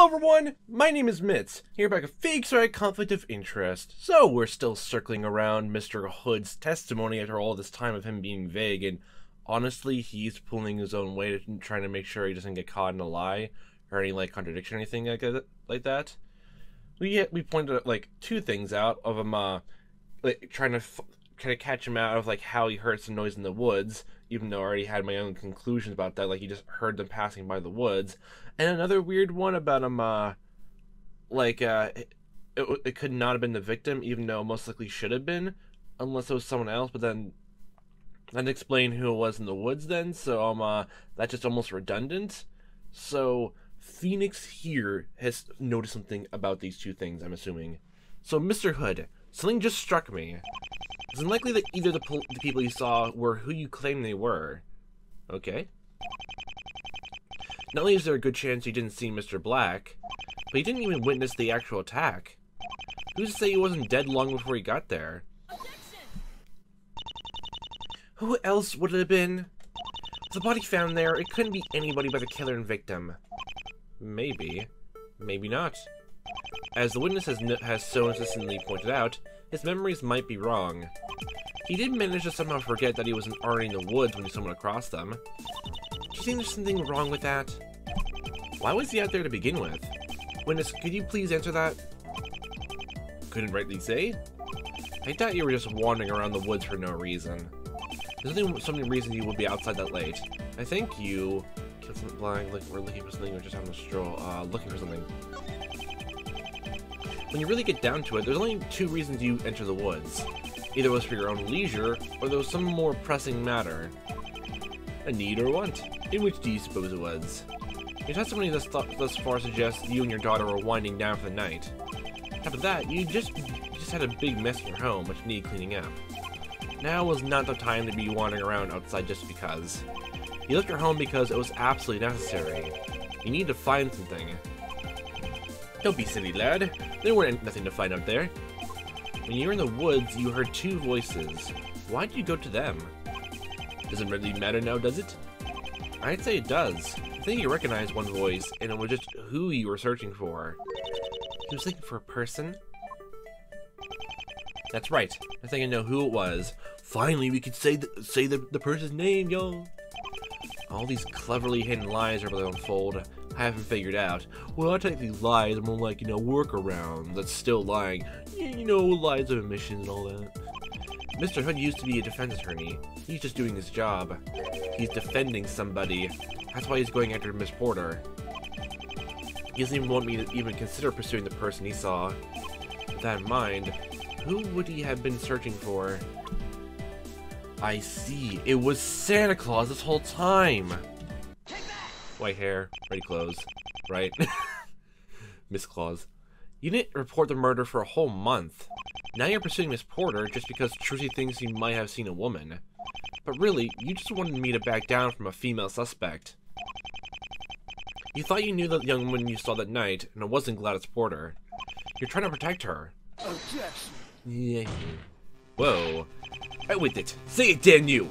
Hello everyone, my name is Mitz, here back at Fake Sorry Conflict of Interest. So we're still circling around Mr. Hood's testimony after all this time of him being vague, and honestly, he's pulling his own weight and trying to make sure he doesn't get caught in a lie or any contradiction or anything like that. We pointed out two things out of him trying to catch him out of how he heard some noise in the woods, even though I already had my own conclusions about that, he just heard them passing by the woods. And another weird one about him, it could not have been the victim, even though it most likely should have been, unless it was someone else, but then I didn't explain who it was in the woods then, so that's just almost redundant. So Phoenix here has noticed something about these two things, I'm assuming. So Mr. Hood, something just struck me. It's unlikely that either the people you saw were who you claim they were. Okay. Not only is there a good chance you didn't see Mr. Black, but you didn't even witness the actual attack. Who's to say he wasn't dead long before he got there? Who else would it have been? With the body found there, it couldn't be anybody but the killer and victim. Maybe. Maybe not. As the witness has so insistently pointed out, his memories might be wrong. He did manage to somehow forget that he wasn't already in the woods when he stumbled across them. Do you think there's something wrong with that? Why was he out there to begin with? Witness, could you please answer that? Couldn't rightly say? I thought you were just wandering around the woods for no reason. There's some reason you would be outside that late. I think you killed something blind, we're looking for something, or just on a stroll, looking for something. When you really get down to it, there's only two reasons you enter the woods. Either it was for your own leisure, or there was some more pressing matter. A need or want? In which do you suppose it was? Your testimony thus far suggests you and your daughter were winding down for the night. After that, you just had a big mess in your home, which needed cleaning up. Now was not the time to be wandering around outside just because. You left your home because it was absolutely necessary. You need to find something. Don't be silly, lad. There weren't nothing to find out there. When you were in the woods, you heard two voices. Why did you go to them? Doesn't really matter now, does it? I'd say it does. I think you recognized one voice, and it was just who you were searching for. He was looking for a person? That's right. I think I know who it was. Finally, we could say the person's name, y'all. All these cleverly hidden lies are about to unfold. I haven't figured out. Well, I technically lies, more like, workarounds. That's still lying. Lies of omission and all that. Mr. Hood used to be a defense attorney. He's just doing his job. He's defending somebody. That's why he's going after Miss Porter. He doesn't even want me to even consider pursuing the person he saw. With that in mind, who would he have been searching for? I see. It was Santa Claus this whole time. White hair, red clothes, right? Miss Claus. You didn't report the murder for a whole month. Now you're pursuing Miss Porter just because Trucy thinks you might have seen a woman. But really, you just wanted me to back down from a female suspect. You thought you knew the young woman you saw that night, and it wasn't Gladys Porter. You're trying to protect her. Objection. Yeah. Whoa. Out with it. Say it, damn you!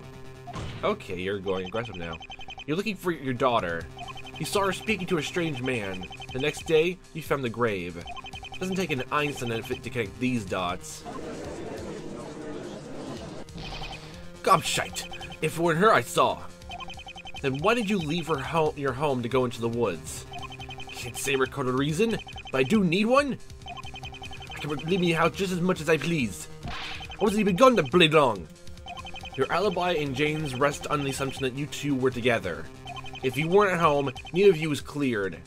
Okay, you're going aggressive now. You're looking for your daughter. You saw her speaking to a strange man. The next day, you found the grave. It doesn't take an Einstein to connect these dots. Gobshite! If it weren't her I saw, then why did you leave your home to go into the woods? Can't say record a reason, but I do need one. I can leave me out just as much as I please. I wasn't even gone that bloody long. Your alibi and Jane's rest on the assumption that you two were together. If you weren't at home, neither of you was cleared.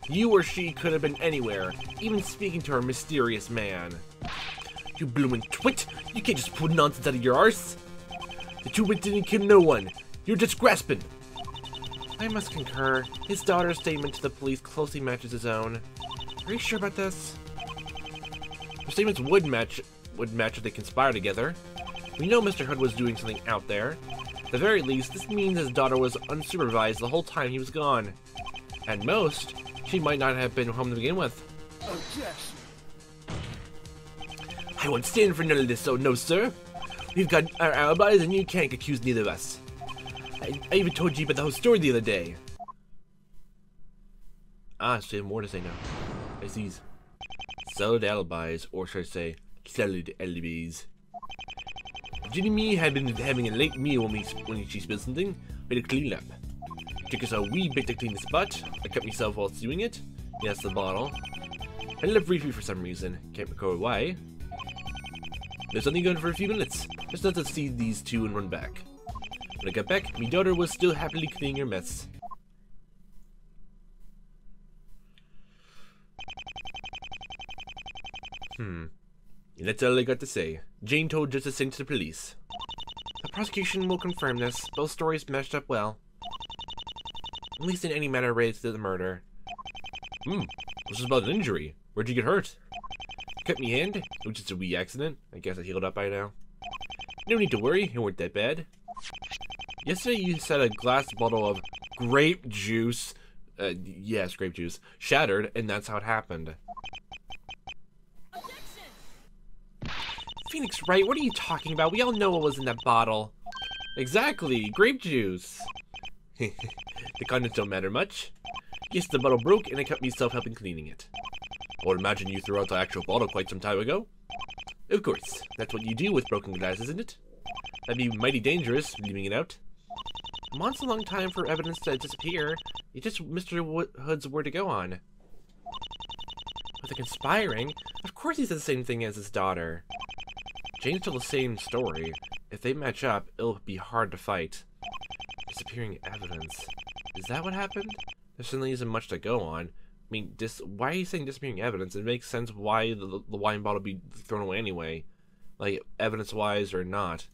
You or she could have been anywhere, even speaking to her mysterious man. You bloomin' twit! You can't just pull nonsense out of your arse! The two wits didn't kill no one. You're just grasping. I must concur. His daughter's statement to the police closely matches his own. Are you sure about this? Her statements would match if they conspire together. We know Mr. Hood was doing something out there. At the very least, this means his daughter was unsupervised the whole time he was gone. At most, she might not have been home to begin with. Objection. I won't stand for none of this, so no, sir. We've got our alibis, and you can't accuse neither of us. I even told you about the whole story the other day. Ah, so you have more to say now. I see. Solid alibis, or should I say, solid alibis. Jimmy had been having a late meal when she spilled something. Made a clean up. Took us a wee bit to clean the spot. I cut myself while doing it. Yes, the bottle. I left briefly for some reason. Can't recall why. There's only going for a few minutes. Just not to see these two and run back. When I got back, my daughter was still happily cleaning her mess. And that's all I got to say. Jane told just to send to the police. The prosecution will confirm this. Both stories matched up well. At least in any matter related to the murder. This is about an injury. Where'd you get hurt? Cut me hand. It was just a wee accident. I guess I healed up by now. No need to worry. It weren't that bad. Yesterday you said a glass bottle of grape juice. Yes, grape juice. Shattered, and that's how it happened. Phoenix Wright, what are you talking about? We all know what was in that bottle. Exactly, grape juice. The contents don't matter much. Yes, the bottle broke and I cut myself helping cleaning it. I would imagine you threw out the actual bottle quite some time ago. Of course, that's what you do with broken glass, isn't it? That'd be mighty dangerous, leaving it out. A month's a long time for evidence to disappear. It's just Mr. Hood's word to go on. With the conspiring, of course he said the same thing as his daughter. Jane's told the same story. If they match up, it'll be hard to fight. Disappearing evidence. Is that what happened? There certainly isn't much to go on. I mean, why are you saying disappearing evidence? It makes sense why the wine bottle be thrown away anyway. Like, evidence-wise or not.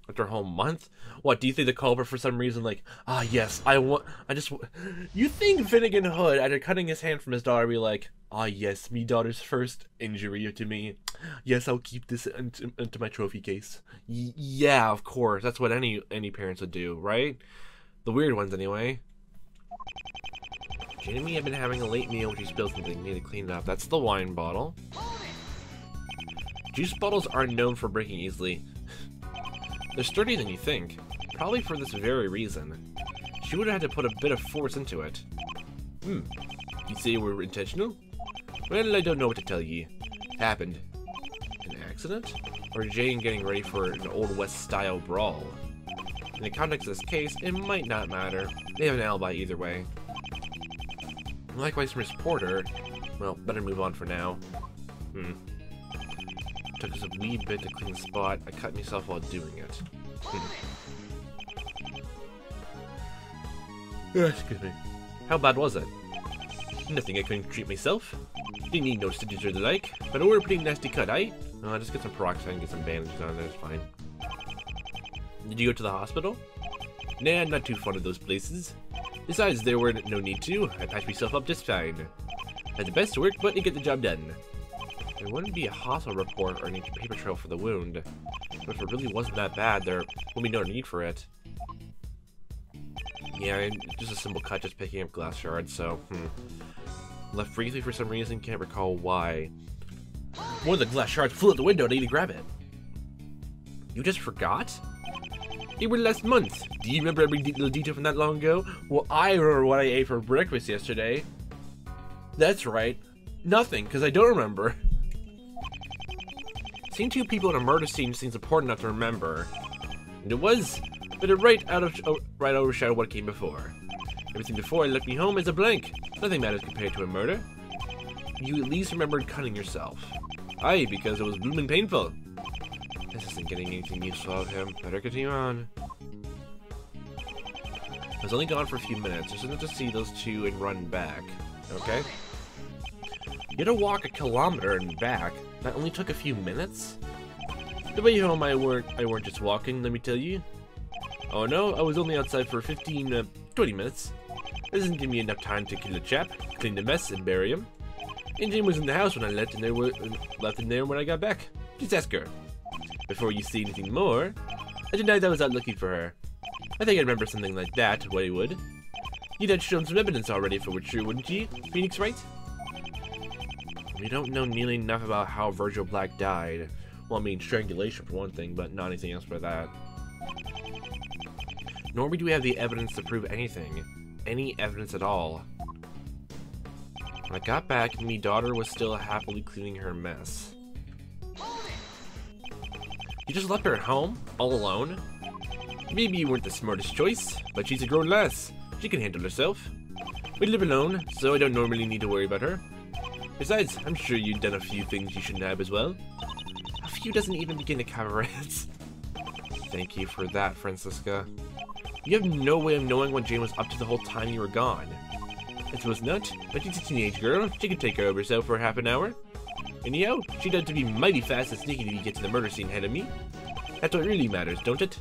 After a whole month? What, do you think the culprit for some reason, like, yes, you think Finnegan Hood, after cutting his hand from his daughter, be like, yes, me daughter's first injury to me. Yes, I'll keep this into my trophy case. Yeah, of course. That's what any parents would do, right? The weird ones, anyway. Jane and me have been having a late meal when she spilled something. Need to clean it up. That's the wine bottle. Juice bottles are known for breaking easily. They're sturdier than you think. Probably for this very reason. She would have had to put a bit of force into it. You say it were intentional? Well, I don't know what to tell ye. It happened. An accident? Or Jane getting ready for an Old West style brawl? In the context of this case, it might not matter. They have an alibi either way. Likewise, Miss Porter. Well, better move on for now. Took us a wee bit to clean the spot. I cut myself while doing it. Excuse me. How bad was it? Nothing, I couldn't treat myself. Didn't need no stitches or the like, but it were a pretty nasty cut, eh? I'll just get some peroxide and get some bandages on there, it's fine. Did you go to the hospital? Nah, not too fond of those places. Besides, there were no need to. I patched myself up just fine. Had the best work, but to get the job done. There wouldn't be a hospital report or any paper trail for the wound. But if it really wasn't that bad, there would be no need for it. Yeah, just a simple cut, just picking up glass shards, so, Left briefly for some reason, can't recall why. One of the glass shards flew out the window and I need to grab it. You just forgot? It was last month. Do you remember every little detail from that long ago? Well, I remember what I ate for breakfast yesterday. That's right. Nothing, because I don't remember. Seeing two people in a murder scene seems important enough to remember. And it was, but it right overshadowed what came before. Everything before left me home as a blank. Nothing matters compared to a murder. You at least remembered cutting yourself. Aye, because it was blooming painful. This isn't getting anything useful out of him. Better continue on. I was only gone for a few minutes. Just enough to see those two and run back. Okay? You had to walk 1 kilometer and back. That only took a few minutes? The way home I weren't just walking, let me tell you. Oh no, I was only outside for 20 minutes. That doesn't give me enough time to kill a chap, clean the mess, and bury him. Engine was in the house when I left in there when I got back. Just ask her. Before you see anything more, I denied I was out looking for her. I think I remember something like that, what he would. You'd have shown some evidence already for what's true, wouldn't you, Phoenix Wright? We don't know nearly enough about how Virgil Black died. Well, I mean, strangulation for one thing, but not anything else for that. Nor do we have the evidence to prove anything. Any evidence at all. When I got back, me daughter was still happily cleaning her mess. You just left her at home, all alone? Maybe you weren't the smartest choice, but she's a grown lass. She can handle herself. We live alone, so I don't normally need to worry about her. Besides, I'm sure you've done a few things you shouldn't have as well. A few doesn't even begin to cover it. Thank you for that, Francisca. You have no way of knowing what Jane was up to the whole time you were gone. I suppose not, but she's a teenage girl. She can take care of herself for half an hour. Anyhow, she does to be mighty fast and sneaky to get to the murder scene ahead of me. That's what really matters, don't it?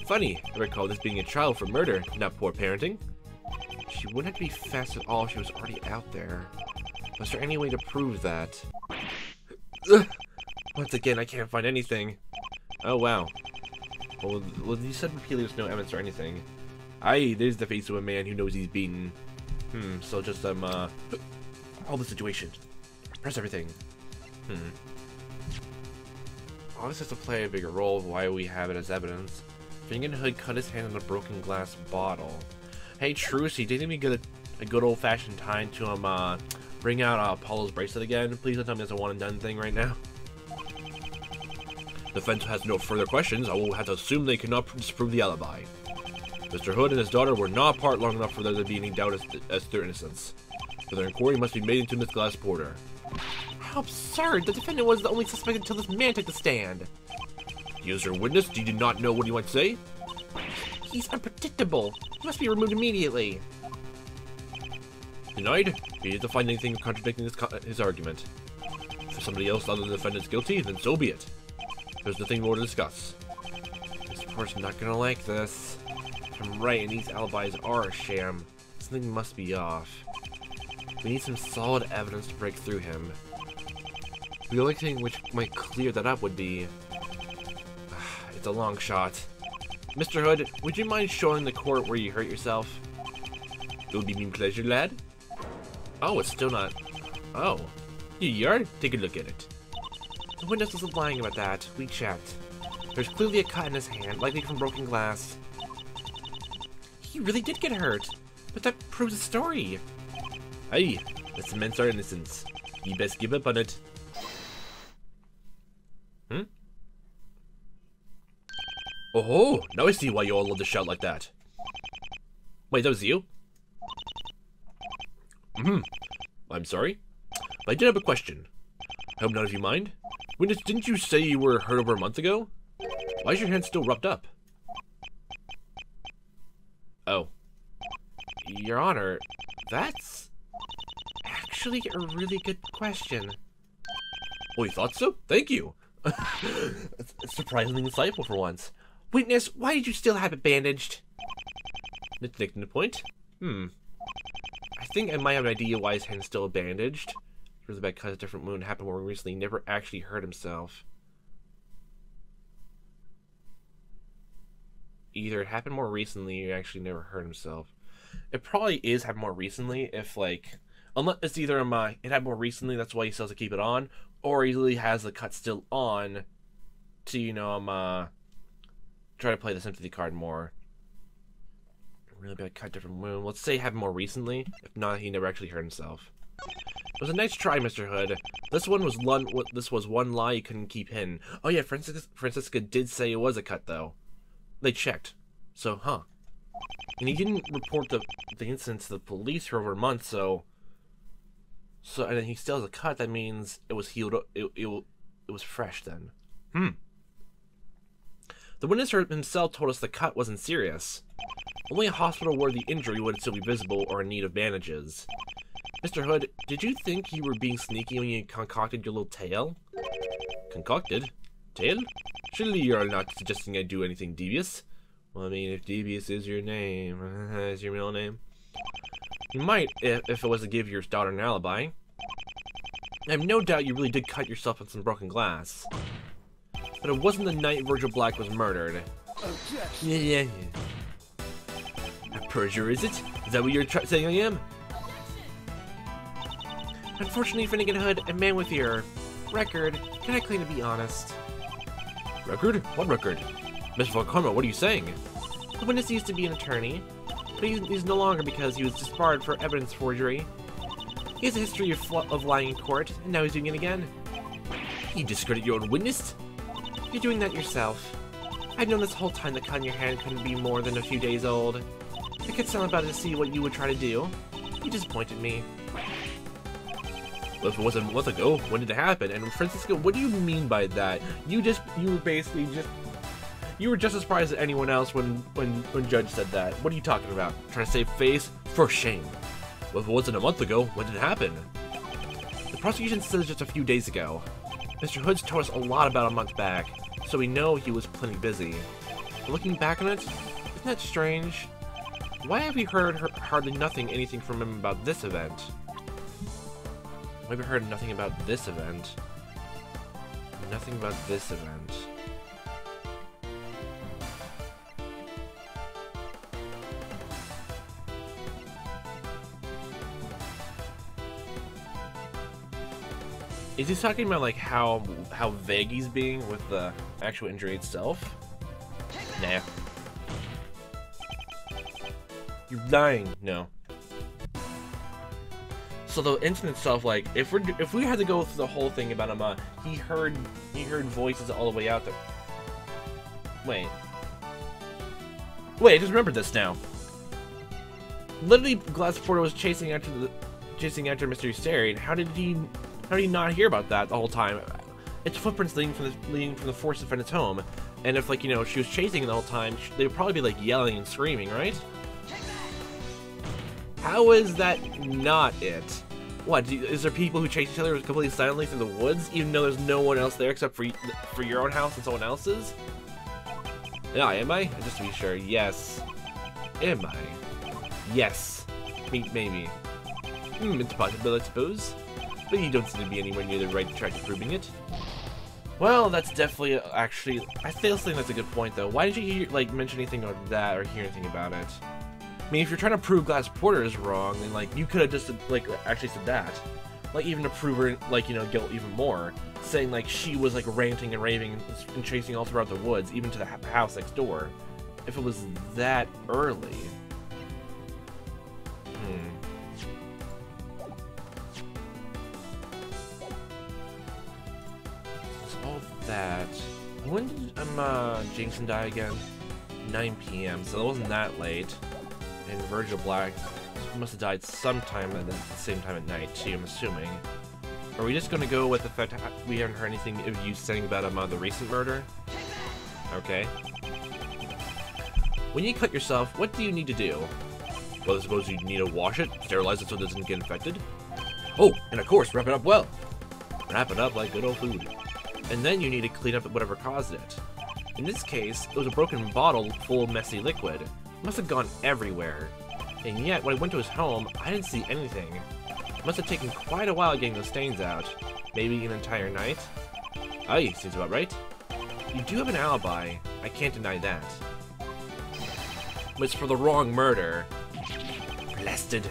Funny, I recall this being a trial for murder, not poor parenting. She wouldn't have to be fast at all if she was already out there. Was there any way to prove that? Ugh. Once again, I can't find anything. Oh, wow. Well, you said repeatedly there's no evidence or anything. Aye, there's the face of a man who knows he's beaten. So just, hold the situation. Press everything. All this has to play a bigger role of why we have it as evidence. Fingerhood cut his hand on a broken glass bottle. Hey, Trucy, didn't we get a good old-fashioned time to, bring out, Apollo's bracelet again? Please don't tell me that's a one-and-done thing right now. The defense has no further questions. I will have to assume they cannot disprove the alibi. Mr. Hood and his daughter were not apart long enough for there to be any doubt as to their innocence. Further inquiry must be made into Miss Glass Porter. How absurd! The defendant was the only suspect until this man took the stand. User witness, do you not know what you want to say? He's unpredictable. He must be removed immediately. Denied. He didn't find anything contradicting his argument. If somebody else other than the defendant's guilty, then so be it. There's nothing more to discuss. This court's not gonna like this. If I'm right and these alibis are a sham, something must be off. We need some solid evidence to break through him. The only thing which might clear that up would be... it's a long shot. Mr. Hood, would you mind showing the court where you hurt yourself? It would be my pleasure, lad. Oh, it's still not... Oh. Here you are. Take a look at it. The witness wasn't lying about that. We checked. There's clearly a cut in his hand, likely from broken glass. He really did get hurt. But that proves the story. Aye, that cements our innocence. You best give up on it. Oh, now I see why you all love to shout like that. Wait, that was you? I'm sorry. But I did have a question. I hope none of you mind. Witness, didn't you say you were hurt over a month ago? Why is your hand still rubbed up? Oh. Your Honor, that's actually a really good question. Oh, you thought so? Thank you. It's surprisingly insightful for once. Witness, why did you still have it bandaged? Taking the point. I think I might have an idea why his hand's still bandaged. Really bad cut, a different wound happened more recently. He never actually hurt himself. Either it happened more recently or he actually never hurt himself. It probably is happened more recently if, like... Unless it's either it happened more recently, that's why he still has to keep it on, or he really has the cut still on to, you know, try to play the sympathy card more. Really bad cut, different wound. Let's say it happened more recently. If not, he never actually hurt himself. It was a nice try, Mr. Hood. This was one lie you couldn't keep hidden. Oh yeah, Francisca did say it was a cut, though. They checked. So, and he didn't report the incident to the police for over a month, so and then he still has a cut. That means it was healed. It was fresh then. The witness himself told us the cut wasn't serious. Only a hospital-worthy injury would still be visible or in need of bandages. Mr. Hood, did you think you were being sneaky when you concocted your little tale? Concocted? Tale? Surely you're not suggesting I do anything devious. Well, I mean, if devious is your name, is your middle name. You might, if it was to give your daughter an alibi. I have no doubt you really did cut yourself on some broken glass. But it wasn't the night Virgil Black was murdered. Yeah. A perjurer, is it? Is that what you're saying I am? Unfortunately, Finnegan Hood, a man with your record, cannot claim to be honest. Record? What record? Mr. Von Karma, what are you saying? The witness used to be an attorney, but he's no longer because he was disbarred for evidence forgery. He has a history of lying in court, and now he's doing it again. You discredit your own witness? You're doing that yourself. I've known this whole time the cut in your hand couldn't be more than a few days old. I kept telling about it to see what you would try to do. You disappointed me. Well, if it wasn't a month ago, when did it happen? And Francisco, what do you mean by that? You were just as surprised as anyone else when Judge said that. What are you talking about? Trying to save face? For shame. Well, if it wasn't a month ago, when did it happen? The prosecution says just a few days ago. Mr. Hood's told us a lot about a month back, so we know he was plenty busy. But looking back on it, isn't that strange? Why have we heard hardly anything from him about this event? Why have we heard nothing about this event? Nothing about this event. Is he talking about like how vague he's being with the actual injury itself? Nah. You're lying. No. So the incident itself, like, if we had to go through the whole thing about him, he heard voices all the way out there. Wait, I just remembered this now. Literally, Glass Porter was chasing after Mr. Hysterian. How did he not hear about that the whole time? It's footprints leading from the force defendant's home, and if, like, you know, she was chasing the whole time, they would probably be like yelling and screaming, right? How is that not it? What, is there people who chase each other completely silently through the woods, even though there's no one else there except for your own house and someone else's? Yeah, am I? Just to be sure, yes. Am I? Yes. Maybe. It's a possibility, I suppose. But you don't seem to be anywhere near the right track to proving it. Well, that's definitely, actually, I still think that's a good point, though. Why did you, mention anything about that or hear anything about it? I mean, if you're trying to prove Glass Porter is wrong, then, like, you could have just, actually said that. Like, even to prove her, guilt even more. Saying, like, she was, ranting and raving and chasing all throughout the woods, even to the house next door. If it was that early. All that. When did Jameson die again? 9 p.m. So it wasn't that late. And Virgil Black must have died sometime at the same time at night too, I'm assuming. Are we just gonna go with the fact that we haven't heard anything of you saying about the recent murder? Okay. When you cut yourself, what do you need to do? Well, I suppose you need to wash it, sterilize it so it doesn't get infected. Oh, and of course, wrap it up well. Wrap it up like good old food. And then you need to clean up whatever caused it. In this case, it was a broken bottle full of messy liquid. It must have gone everywhere. And yet, when I went to his home, I didn't see anything. It must have taken quite a while getting those stains out. Maybe an entire night? Aye, seems about right. You do have an alibi. I can't deny that. But it's for the wrong murder. Blasted.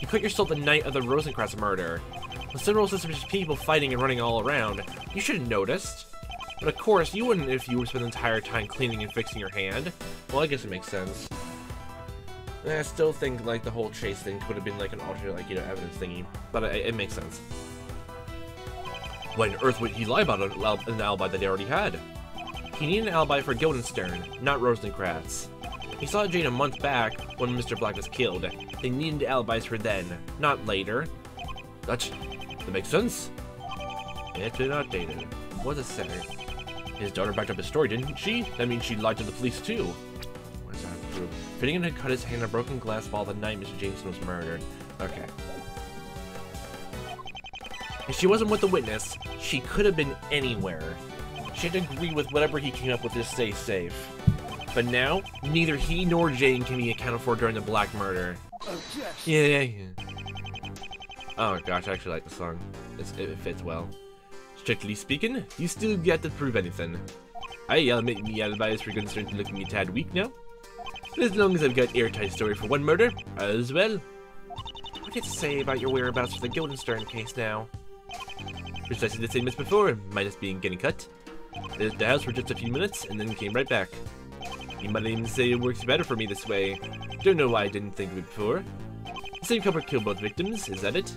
You cut yourself the night of the Rosencrantz murder. With several suspicious people fighting and running all around, you should have noticed. But of course, you wouldn't if you were spending the entire time cleaning and fixing your hand. Well, I guess it makes sense. And I still think, the whole chase thing could have been, an alternate, evidence thingy. But it makes sense. Why on earth would he lie about an alibi that he already had? He needed an alibi for Guildenstern, not Rosencrantz. He saw Jane a month back when Mr. Black was killed. They needed alibis for then, not later. That makes sense. It's been outdated. What does it say? His daughter backed up his story, didn't she? That means she lied to the police too. What does that prove? Finnegan had cut his hand on a broken glass ball the night Mr. Jameson was murdered. Okay. If she wasn't with the witness, she could have been anywhere. She had to agree with whatever he came up with to stay safe. But now, neither he nor Jane can be accounted for during the Black murder. Yeah. Oh gosh, I actually like the song. It fits well. Strictly speaking, you still get to prove anything. I admit me alibis for concerned to looking a tad weak now. But as long as I've got airtight story for one murder, as well. What did it say about your whereabouts for the Guildenstern case now? Precisely the same as before, minus being getting cut. They left the house for just a few minutes and then came right back. You might even say it works better for me this way. Don't know why I didn't think of it before. The same culprit killed both victims, is that it?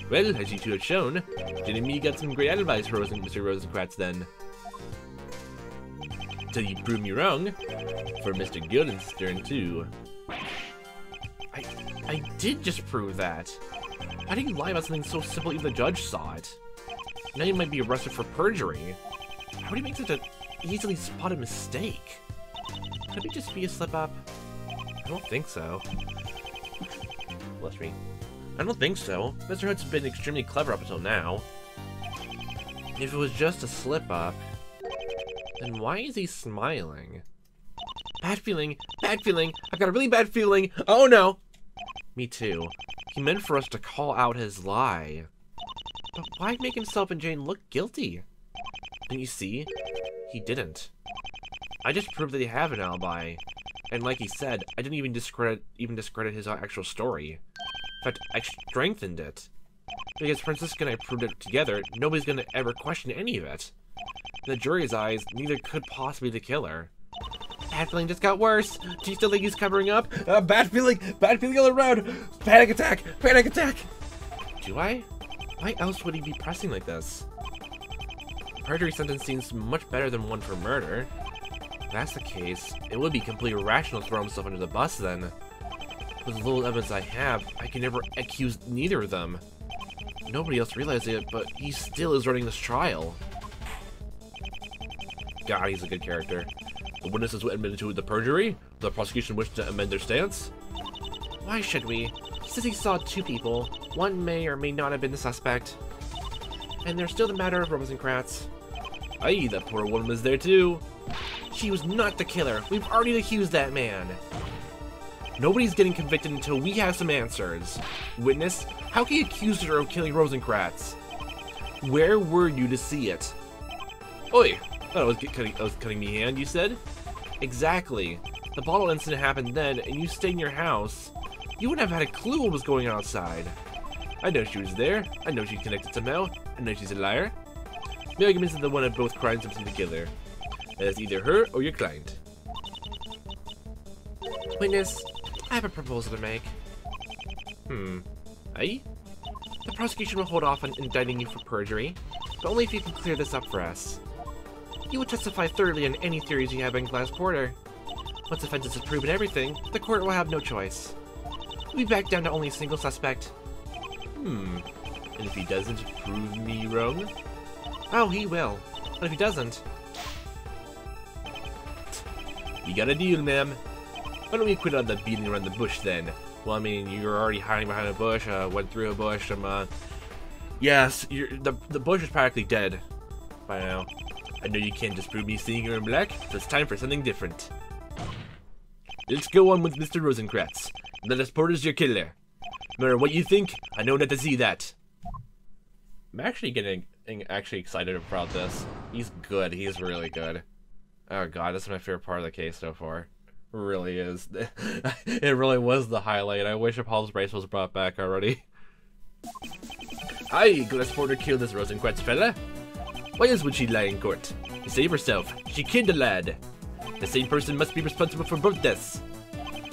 Well, as you two have shown, didn't mean you got some great advice for Mr. Rosencrantz then. Till you prove me wrong, for Mr. Guildenstern too. I did just prove that. How do you lie about something so simple even the judge saw it? Now you might be arrested for perjury. How do you make such an easily spotted mistake? Could it just be a slip-up? I don't think so. Bless me. I don't think so. Mr. Hood's been extremely clever up until now. If it was just a slip-up, then why is he smiling? Bad feeling, bad feeling, I've got a really bad feeling. Oh no! Me too. He meant for us to call out his lie. But why make himself and Jane look guilty? Didn't you see? He didn't. I just proved that he have an alibi. And like he said, I didn't even discredit his actual story. In fact, I strengthened it. Because Francisca and I proved it together, nobody's gonna ever question any of it. In the jury's eyes, neither could possibly be the killer. Bad feeling just got worse. Do you still think he's covering up? Bad feeling all around. Panic attack, panic attack. Do I? Why else would he be pressing like this? Perjury sentence seems much better than one for murder. If that's the case, it would be completely irrational to throw himself under the bus then. With the little evidence I have, I can never accuse neither of them. Nobody else realized it, but he still is running this trial. God, he's a good character. The witnesses admitted to the perjury. The prosecution wished to amend their stance. Why should we? Since he saw two people, one may or may not have been the suspect. And there's still the matter of Rosencrantz. Aye, that poor woman was there too. She was not the killer. We've already accused that man. Nobody's getting convicted until we have some answers. Witness, how can you accuse her of killing Rosencrantz? Where were you to see it? Oi! I was cutting me hand, you said? Exactly. The bottle incident happened then, and you stayed in your house. You wouldn't have had a clue what was going on outside. I know she was there. I know she's connected somehow. I know she's a liar. The arguments that the one of both crimes of the killer. That's either her or your client. Witness, I have a proposal to make. Aye? The prosecution will hold off on indicting you for perjury, but only if you can clear this up for us. You will testify thoroughly on any theories you have on Glass Porter. Once offenses is proven everything, the court will have no choice. We'll be back down to only a single suspect. And if he doesn't prove me wrong? Oh, he will. But if he doesn't... You got a deal, ma'am. Why don't we quit on the beating around the bush then? Well, I mean, you're already hiding behind a bush, went through a bush, yes, the bush is practically dead by now. I know you can't disprove me seeing her in black, so it's time for something different. Let's go on with Mr. Rosencrantz. Let us Porter's your killer. No matter what you think, I know not to see that. I'm actually getting excited about this. He's good. He's really good. Oh god, that's my favorite part of the case so far. It really is. It really was the highlight. I wish Apollo's Brace was brought back already. Aye, Glass Porter killed this Rosencrantz fella. Why else would she lie in court? To save herself, she killed the lad. The same person must be responsible for both deaths.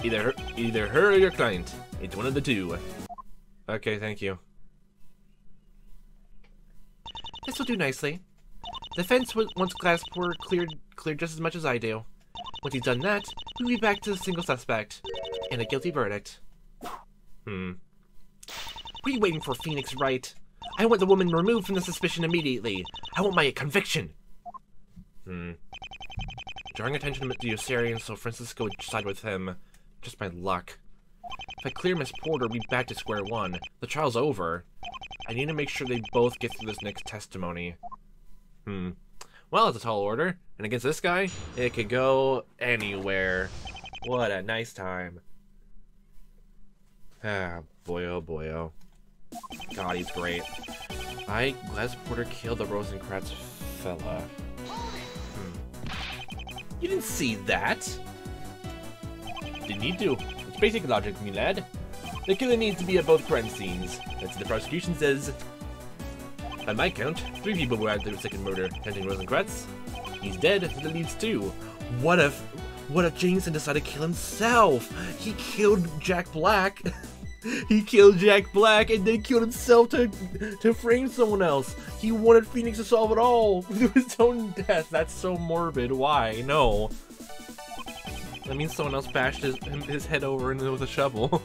Either her or your client. It's one of the two. Okay, thank you. This will do nicely. The defense wants Glass Porter cleared just as much as I do. Once he's done that, we'll be back to the single suspect. And a guilty verdict. What are you waiting for, Phoenix Wright? I want the woman removed from the suspicion immediately. I want my conviction. Drawing attention to Yossarian so Francisco would side with him. Just my luck. If I clear Miss Porter, we'll be back to square one. The trial's over. I need to make sure they both get through this next testimony. Well, it's a tall order. And against this guy, it could go anywhere. What a nice time. Ah, boy, oh boy, oh. God, he's great. Glass Porter killed the Rosencrantz fella. You didn't see that? Didn't need to. It's basic logic, me lad. The killer needs to be at both crime scenes. That's what the prosecution says. By my count, 3 people were at the second murder, counting Rosencrantz. He's dead, so that leaves 2. What if Jameson decided to kill himself? He killed Jack Black. He killed Jack Black and then killed himself to frame someone else. He wanted Phoenix to solve it all through his own death. That's so morbid. Why? No. That means someone else bashed his head over with a shovel.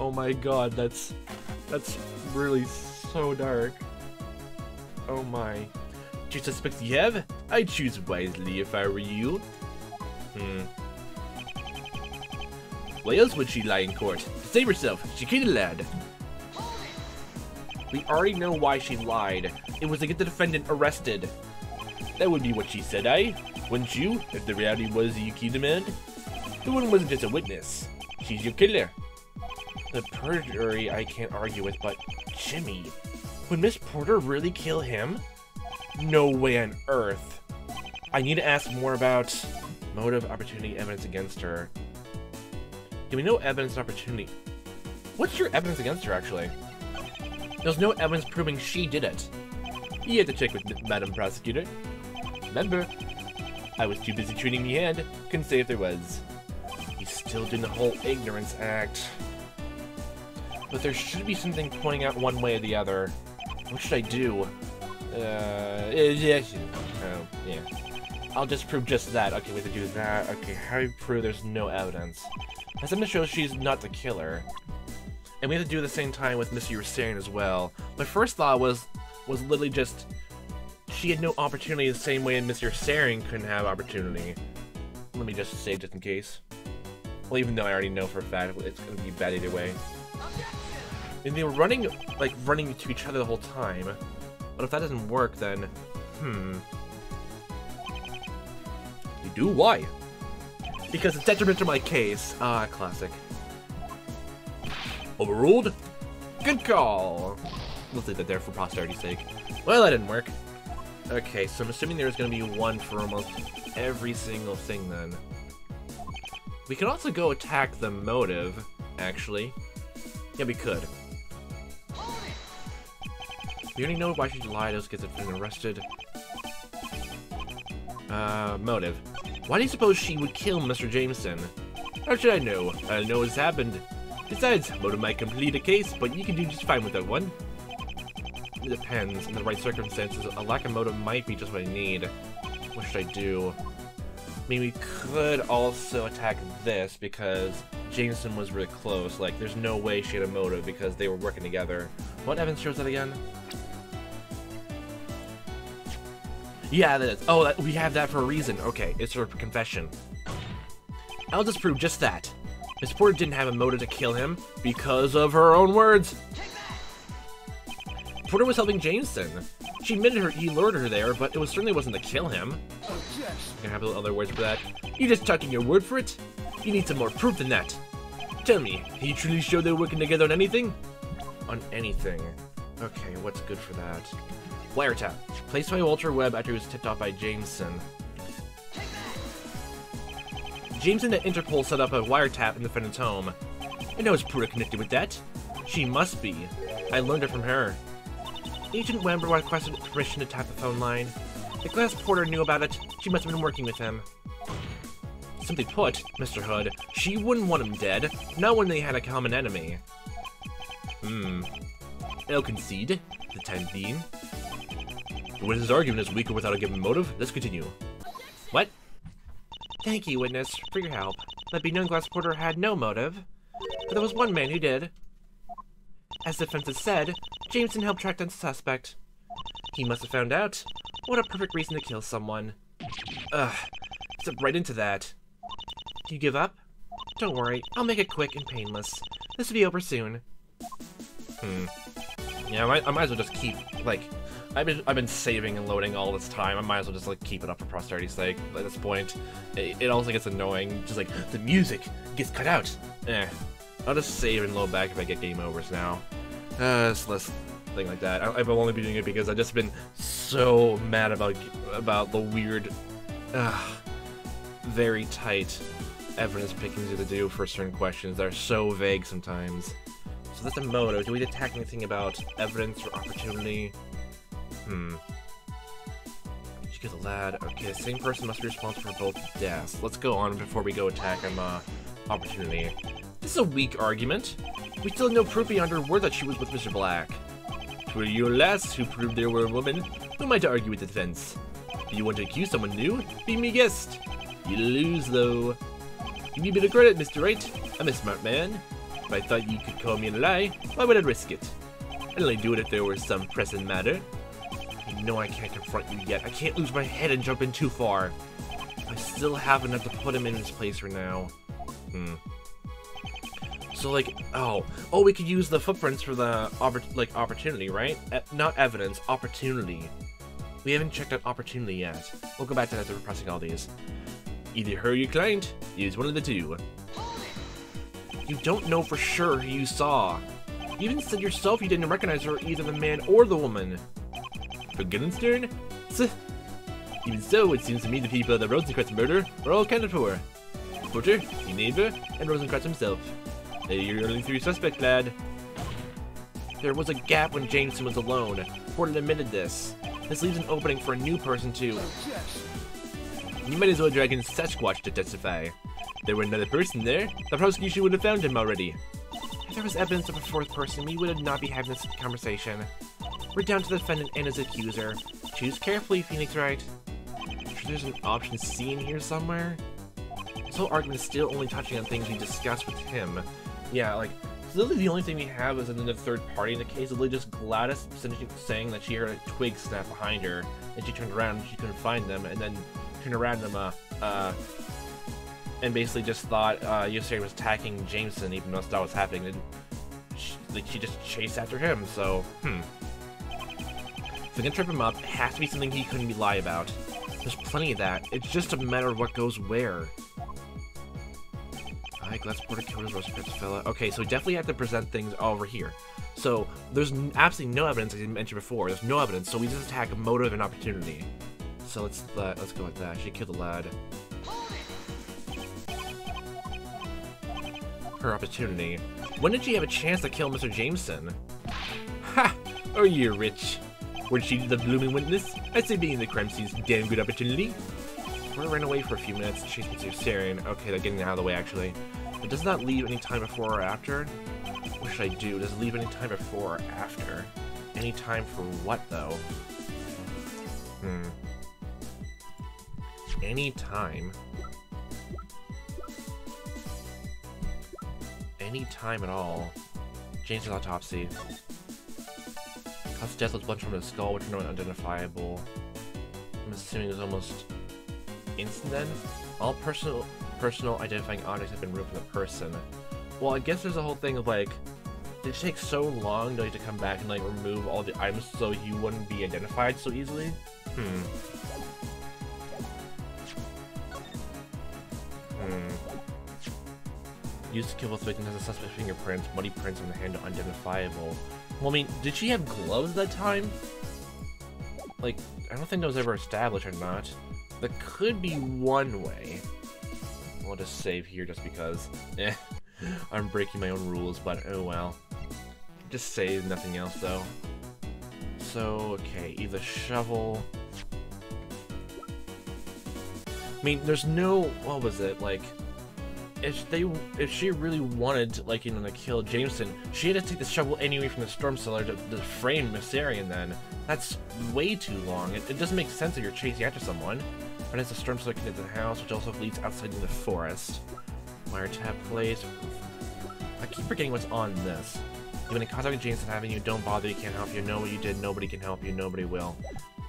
Oh my god, that's really so dark. Oh my. Two suspects you have? I'd choose wisely if I were you. Why else would she lie in court? To save herself, she killed a lad. We already know why she lied. It was to get the defendant arrested. That would be what she said, wouldn't you? If the reality was you killed the man? The one wasn't just a witness. She's your killer. The perjury I can't argue with, but Jimmy, would Miss Porter really kill him? No way on earth. I need to ask more about motive, opportunity, evidence against her. Do we know evidence and opportunity? What's your evidence against her, actually? There's no evidence proving she did it. You had to check with Madam Prosecutor. Remember, I was too busy treating me hand. Couldn't say if there was. He's still doing the whole ignorance act. But there should be something pointing out one way or the other. What should I do? Yeah. I'll just prove just that. Okay, we have to do that. Okay, how do you prove there's no evidence? Has something to show she's not the killer. And we have to do it at the same time with Mitzchievous as well. My first thought was literally just she had no opportunity the same way Mitzchievous couldn't have opportunity. Let me just save just in case. Well, even though I already know for a fact it's going to be bad either way. And they were running to each other the whole time. But if that doesn't work, then you do? Why? Because it's detrimental to my case. Ah, classic. Overruled? Good call. Let's leave that there for posterity's sake. Well, that didn't work. Okay, so I'm assuming there's going to be one for almost every single thing then. We could also go attack the motive, actually. Yeah, we could. We already know why she lied. Let's get the person arrested. Motive. Why do you suppose she would kill Mr. Jameson? How should I know? I don't know what's happened. Besides, motive might complete a case, but you can do just fine without one. It depends. In the right circumstances, a lack of motive might be just what I need. What should I do? I mean, we could also attack this because Jameson was really close. Like, there's no way she had a motive because they were working together. What evidence shows that again? Yeah, that is. Oh, we have that for a reason. Okay, it's her confession. I'll disprove just that. Miss Porter didn't have a motive to kill him because of her own words. Porter was helping Jameson. She admitted he lured her there, but it certainly wasn't to kill him. I have other words for that. You just taking your word for it? You need some more proof than that. Tell me, can you truly show they're working together on anything? On anything. Okay, what's good for that? Wiretap. Placed by Walter Webb after he was tipped off by Jameson. Jameson at Interpol set up a wiretap in the defendant's home. I know it's Porter connected with that. She must be. I learned it from her. Agent Webb requested permission to tap the phone line. If Glass Porter knew about it, she must have been working with him. Simply put, Mr. Hood, she wouldn't want him dead, not when they had a common enemy. I'll concede, for the time being. The witness's argument is weaker without a given motive. Let's continue. What? Thank you, witness, for your help. Let be known Glass Porter had no motive, but there was one man who did. As the defense has said, Jameson helped track down the suspect. He must have found out. What a perfect reason to kill someone. Ugh, step right into that. Do you give up? Don't worry, I'll make it quick and painless. This will be over soon. Yeah, I might as well just keep, like, I've been saving and loading all this time. I might as well just, like, keep it up for posterity's sake at this point. It also gets annoying, just like, the music gets cut out. I'll just save and load back if I get game overs now. It's less thing like that. I've only been doing it because I've just been so mad about the weird, very tight evidence pickings you have to do for certain questions that are so vague sometimes. So that's a motive. Do we attack anything about evidence or opportunity? She killed a lad. Okay, the same person must be responsible for both deaths. Let's go on before we go attack him, opportunity. This is a weak argument. We still have no proof beyond her word that she was with Mr. Black. 'Twere your lass who proved there were a woman. Who am I to argue with the defense? Do you want to accuse someone new? Be me guest. You lose, though. Give me a bit of credit, Mr. Wright. I'm a smart man. If I thought you could call me a lie, why would I risk it? I'd only do it if there was some pressing matter. You know I can't confront you yet. I can't lose my head and jump in too far. I still have enough to put him in his place for now. So like, oh, we could use the footprints for the opportunity, right? Not evidence, opportunity. We haven't checked out opportunity yet. We'll go back to that after pressing all these. Either her or your client. Use one of the two. You don't know for sure who you saw. You even said yourself you didn't recognize her, either the man or the woman. For goodness turn? Even so, it seems to me the people of the Rosencrantz murder were all accounted for. Porter, your neighbor, and Rosencrantz himself. They're your only three suspects, lad. There was a gap when Jameson was alone. Porter admitted this. This leaves an opening for a new person too. You might as well drag in Sasquatch to testify. If there were another person there, the prosecution would have found him already. If there was evidence of a fourth person, we would not be having this conversation. We're down to the defendant and his accuser. Choose carefully, Phoenix Wright. Sure there's an option C in here somewhere? This whole argument is still only touching on things we discussed with him. Yeah, like, literally the only thing we have is another third party in the case of literally just Gladys saying that she heard a twig snap behind her, and she turned around and she couldn't find them, and then turned around them, and basically just thought Yossari was attacking Jameson, even though that's not what's happening. And she just chased after him, so, If we can trip him up, it has to be something he couldn't lie about. There's plenty of that. It's just a matter of what goes where. Glass Porter killed his Rosencrantz fella. Okay, so we definitely have to present things over here. So there's absolutely no evidence, as I mentioned before. There's no evidence, so we just attack a motive and opportunity. So let's go with that. She killed the lad. Her opportunity. When did she have a chance to kill Mr. Jameson? Ha! Oh, you're rich. Weren't she the blooming witness? I'd say being in the crime scene's a damn good opportunity. Porter ran away for a few minutes, chased Mr. Sarian. Okay, they're getting out of the way, actually. It does not leave any time before or after. What should I do? Does it leave any time before or after? Any time for what, though? Any time. Any time at all. Jameson's autopsy. Cause of death was blood from the skull, which are not unidentifiable. I'm assuming it was almost instant then? All personal identifying objects have been removed from the person. Well, I guess there's a whole thing of like, did it take so long to come back and like remove all the items so you wouldn't be identified so easily? Used to kill both victims as a suspect's fingerprints, muddy prints on the hand are unidentifiable. Well, I mean, did she have gloves at that time? Like, I don't think that was ever established or not. That could be one way. I'll just save here just because. I'm breaking my own rules, but oh well. Just save, nothing else though. So, okay, either shovel. I mean, there's no, what was it, like, if she really wanted, like, you know, to kill Jameson, she had to take the shovel anyway from the storm cellar to frame Myssarian then. That's way too long. It doesn't make sense if you're chasing after someone. But it's a storm cellar connected to the house, which also leads outside in the forest. Wiretap place. I keep forgetting what's on this. You've been in contact with Jameson Avenue, don't bother, he can't help you, know what you did, nobody can help you, nobody will.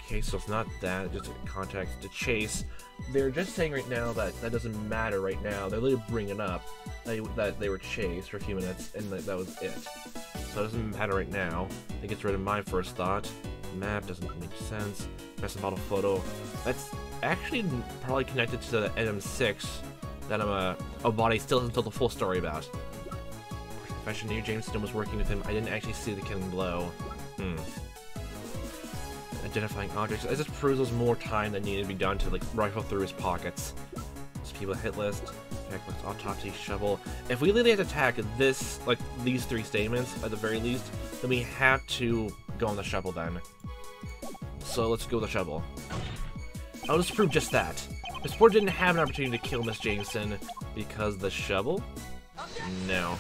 Okay, so it's not that, just contact to chase. They're just saying right now that that doesn't matter right now. They're literally bringing up that they were chased for a few minutes, and that was it. So it doesn't matter right now. It gets rid of my first thought. Map doesn't make sense. Medicine bottle photo. That's actually probably connected to the NM6 that a body still hasn't told the full story about. Confession near Jameson was working with him. I didn't actually see the killing blow. Identifying objects. It just proves there's more time that needed to be done to like rifle through his pockets. Those people hit list. Checklist, autopsy, shovel. If we literally have to attack this, like these three statements at the very least, then we have to go on the shovel then. So let's go with the shovel. I'll just prove just that. Miss Ford didn't have an opportunity to kill Miss Jameson because the shovel? No.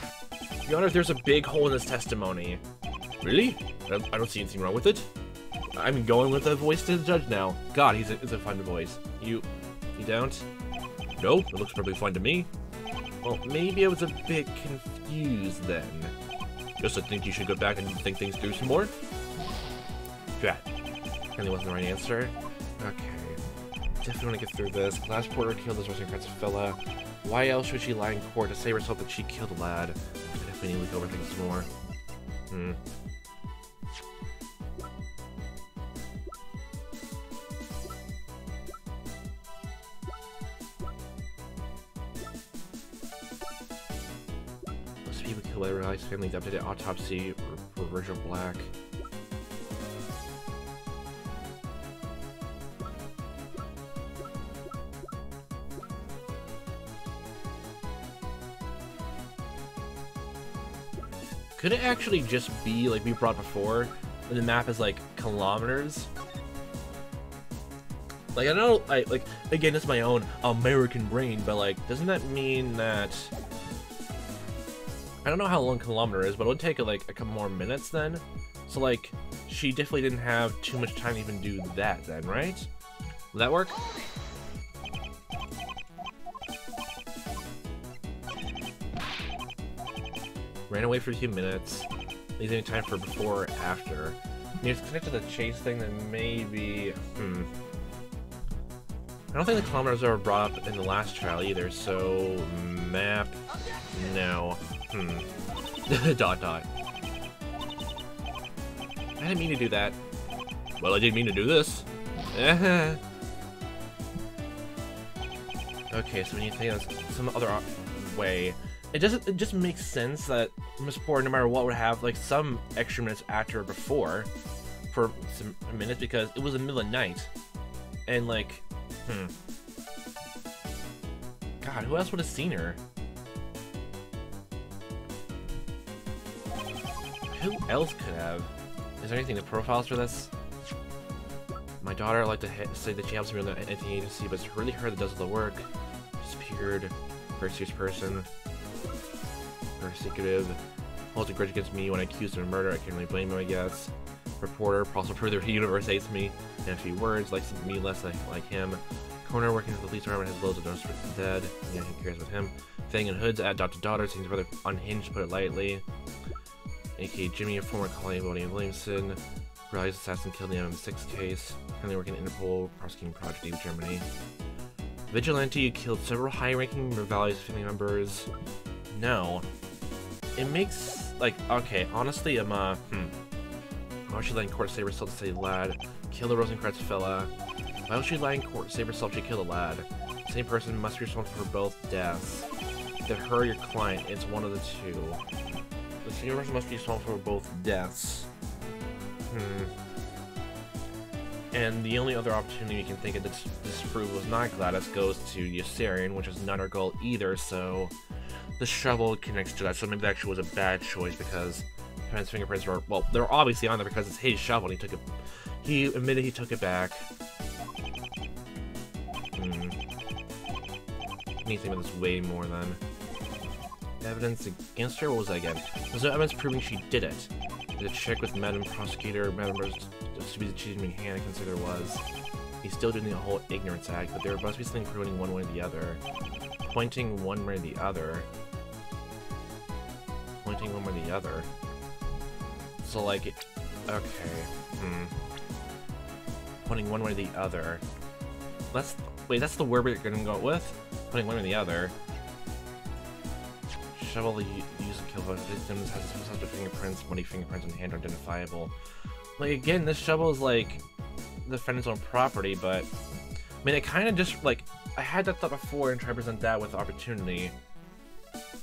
Your Honor, there's a big hole in this testimony. Really? I don't see anything wrong with it. I'm going with the voice to the judge now. God, it's a fun voice. You don't? No, it looks perfectly fine to me. Well, maybe I was a bit confused then. Just I think you should go back and think things through some more. Yeah, really wasn't the right answer. Okay, definitely want to get through this. Last porter killed this Rosencrantz fella. Why else would she lie in court to save herself that she killed a lad? I definitely need to look over things some more. Most people killed by the Rice family. The updated autopsy for Virgil Black. Could it actually just be like we brought before, and the map is like kilometers? Like I know, like again, it's my own American brain, but like, doesn't that mean that I don't know how long a kilometer is, but it would take like a couple more minutes then. So like, she definitely didn't have too much time to even do that then, right? Will that work? Ran away for a few minutes. Leaves any time for before or after. And it's connected to the chase thing, then maybe. I don't think the kilometers were brought up in the last trial either, so map. No. Dot dot. I didn't mean to do that. Well, I didn't mean to do this. Okay, so when you think of some other way. It just makes sense that Miss Porter, no matter what, would have like some extra minutes after or before for some minutes because it was the middle of the night. And like, God, who else would have seen her? Who else could have? Is there anything in the profiles for this? My daughter, I like to say that she helps me with anything agency, but it's really her that does all the work. Disappeared. Very serious person. Very secretive. Holds a grudge against me when I accused him of murder. I can't really blame him, I guess. Reporter, also prove the universe hates me. In a few words, likes me less like him. Coroner working for the police department has loads of notes for dead. Yeah, who cares with him? Fang and Hoods add dot to daughter. Seems rather unhinged, to put it lightly. A.K.A. Jimmy, a former colleague of William Williamson. Realized assassin killed in the M6 case. Currently working in Interpol, prosecuting Project Eve, Germany. Vigilante killed several high-ranking Valley's family members. No. It makes, like, okay, honestly, why was she lying in court to save herself to say lad? Kill the Rosencrantz fella. Why was she lying in court to save herself to kill the lad? Same person must be responsible for both deaths. Either her or your client, it's one of the two. The same person must be responsible for both deaths. And the only other opportunity we can think of to disprove was not Gladys goes to Yossarian, which is not our goal either, so the shovel connects to that, so maybe that actually was a bad choice because Pen's fingerprints were, well, they're obviously on there because it's his shovel and he admitted he took it back. I need to think about this way more then. Evidence against her? What was that again? There's no evidence proving she did it. Did a check with Madam Prosecutor, Madam to be the cheating hand, I consider there was. He's still doing the whole ignorance act, but there must be something proving one way or the other. Pointing one way or the other. Pointing one way or the other. So like, okay, Pointing one way or the other. Wait, that's the word we're gonna go with? Pointing one way or the other. Shovel the use of kill victims has suspect fingerprints, muddy fingerprints, and hand are identifiable. Like, again, this shovel is like the defendant's own property, but I mean, it kind of just like I had that thought before and tried to present that with opportunity.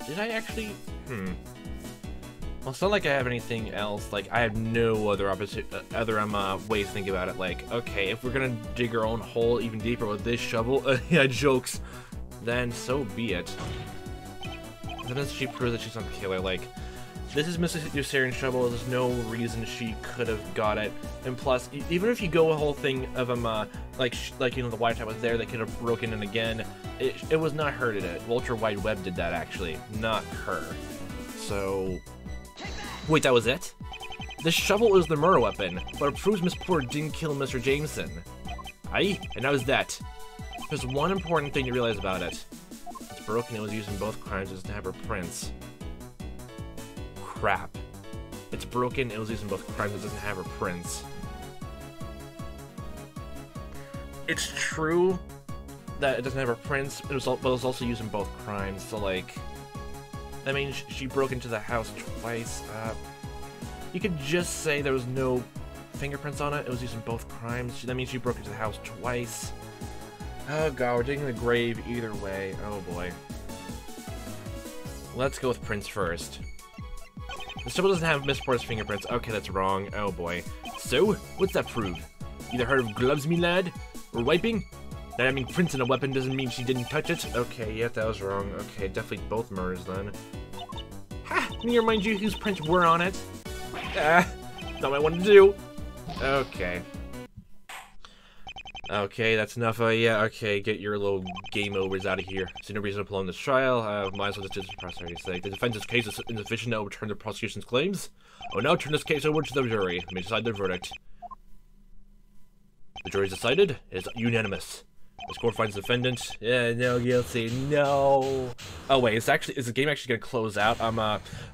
Did I actually? Well, it's not like I have anything else. Like, I have no other ways to think about it. Like, okay, if we're gonna dig our own hole even deeper with this shovel, yeah, jokes, then so be it. Evidence she proves that she's not the killer. Like, this is Mrs. Yossarian's shovel. There's no reason she could have got it. And plus, even if you go a whole thing of like you know, the White Hat was there, they could have broken in again. It was not her did it. Walter Wide Web did that actually, not her. so... Wait, that was it? The shovel is the murder weapon, but it proves Miss Porter didn't kill Mr. Jameson. Aye, and that was that. There's one important thing to realize about it. It's broken, it was used in both crimes, it doesn't have her prints. Crap. It's broken, it was used in both crimes, it doesn't have her prints. It's true that it doesn't have her prints, but it was also used in both crimes, so like... That means she broke into the house twice. You could just say there was no fingerprints on it, it was used in both crimes. That means she broke into the house twice. Oh god, we're digging the grave either way. Oh boy. Let's go with prints first. The shovel doesn't have Miss Porter's fingerprints. Okay, that's wrong. Oh boy. So, what's that prove? Either heard of gloves, me lad? Or wiping? That having prints in a weapon doesn't mean she didn't touch it? Okay, yeah, that was wrong. Okay, definitely both murders then. Ha! Let me remind you whose prints were on it. Not what I wanted to do. Okay. Okay, that's enough. Yeah, okay, get your little game overs out of here. See no reason to prolong this trial. Might as well just do this for proserity's sake. The defense's case is insufficient to overturn the prosecution's claims. I will now turn this case over to the jury. They may decide their verdict. The jury's decided. It is unanimous. The court finds the defendant. Yeah, no guilty. No. Oh wait, is the game actually gonna close out?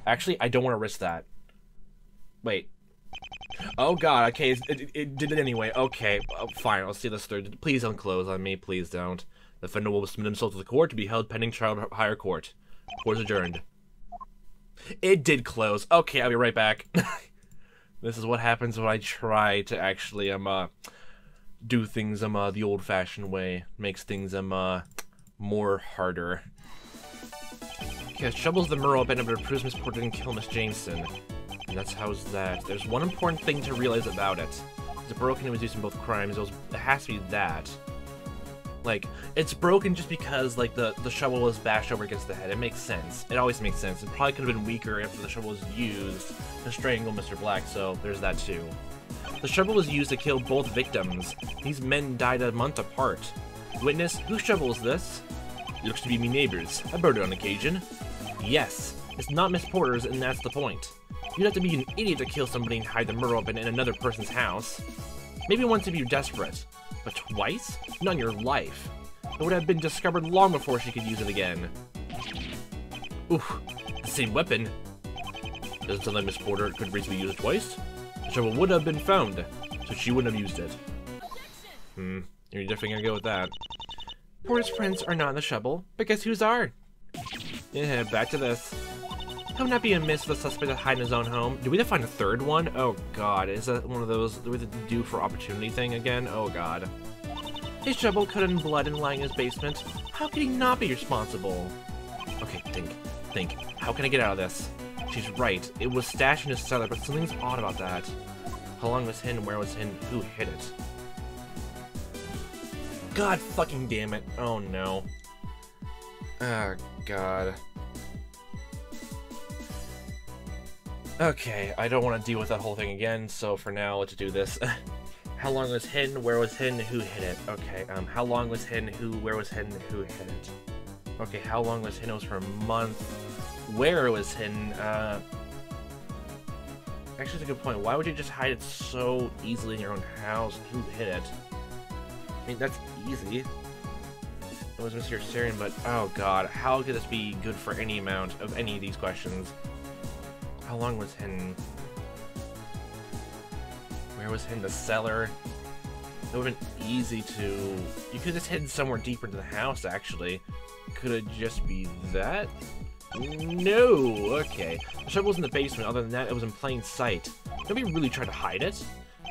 Actually, I don't want to risk that. Wait. Oh god, okay, it did it anyway. Okay, fine, I'll see this through. Please don't close on me, please don't. The defendant will submit himself to the court to be held pending trial at higher court. Court is adjourned. It did close. Okay, I'll be right back. This is what happens when I try to actually, do things, the old-fashioned way. Makes things, more harder. Okay, shovels the murder weapon, but it proves Miss Porter didn't kill Miss Jameson. And that's how's that. There's one important thing to realize about it. It's broken, it was used in both crimes. It has to be that. Like, it's broken just because, like, the shovel was bashed over against the head. It makes sense. It always makes sense. It probably could have been weaker if the shovel was used to strangle Mr. Black, so there's that too. The shovel was used to kill both victims. These men died a month apart. Witness, whose shovel is this? It looks to be me neighbor's. I burned it on occasion. Yes, it's not Miss Porter's, and that's the point. You'd have to be an idiot to kill somebody and hide the murder weapon in another person's house. Maybe once if you're desperate, but twice? Not in your life. It would have been discovered long before she could use it again. Oof, the same weapon. Doesn't sound like Miss Porter could reasonably use it twice. The shovel would have been found, so she wouldn't have used it. You're definitely gonna go with that. Porter's prints are not in the shovel, but guess whose are? Yeah, back to this. How would not be amiss for the suspect to hide in his own home? Do we have to find a third one? Oh god, is that one of those do we have to do for opportunity thing again? Oh god. His shovel covered in blood and lying in his basement. How could he not be responsible? Okay, think. How can I get out of this? She's right. It was stashed in his cellar, but something's odd about that. How long was hidden? Where was hidden? Who hid it? God fucking damn it. Oh no. Oh god. Okay, I don't want to deal with that whole thing again, so for now, let's do this. How long was hidden? Where was hidden? Who hid it? Okay, how long was hidden? Where was hidden? Who hid it? Okay, how long was hidden? It was for a month. Where it was hidden? Actually, that's a good point. Why would you just hide it so easily in your own house? Who hid it? I mean, that's easy. It was Mr. Syrian, but oh god, how could this be good for any amount of any of these questions? How long was hidden? Where was hidden? The cellar? It would have been easy to... You could have just hidden somewhere deeper into the house, actually. Could it just be that? No! Okay. The shovel was in the basement. Other than that, it was in plain sight. Nobody really tried to hide it.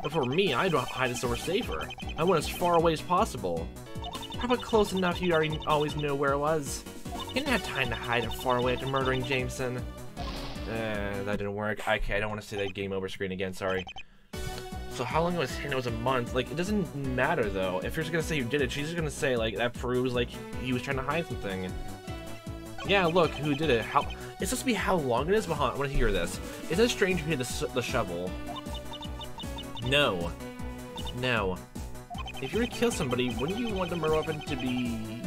But for me, I'd hide it so we're safer. I went as far away as possible. Probably close enough you'd already always know where it was. You didn't have time to hide it far away after murdering Jameson. That didn't work. Okay, I don't want to see that game over screen again, sorry. So how long was hidden? It was a month. Like, it doesn't matter, though. If you're just gonna say you did it, she's just gonna say, like, that proves, like, he was trying to hide something. Yeah, look, who did it? How... It's supposed to be how long it is, but I want to hear this. Is it strange who hid the shovel? No. No. If you were to kill somebody, wouldn't you want the murder weapon to be...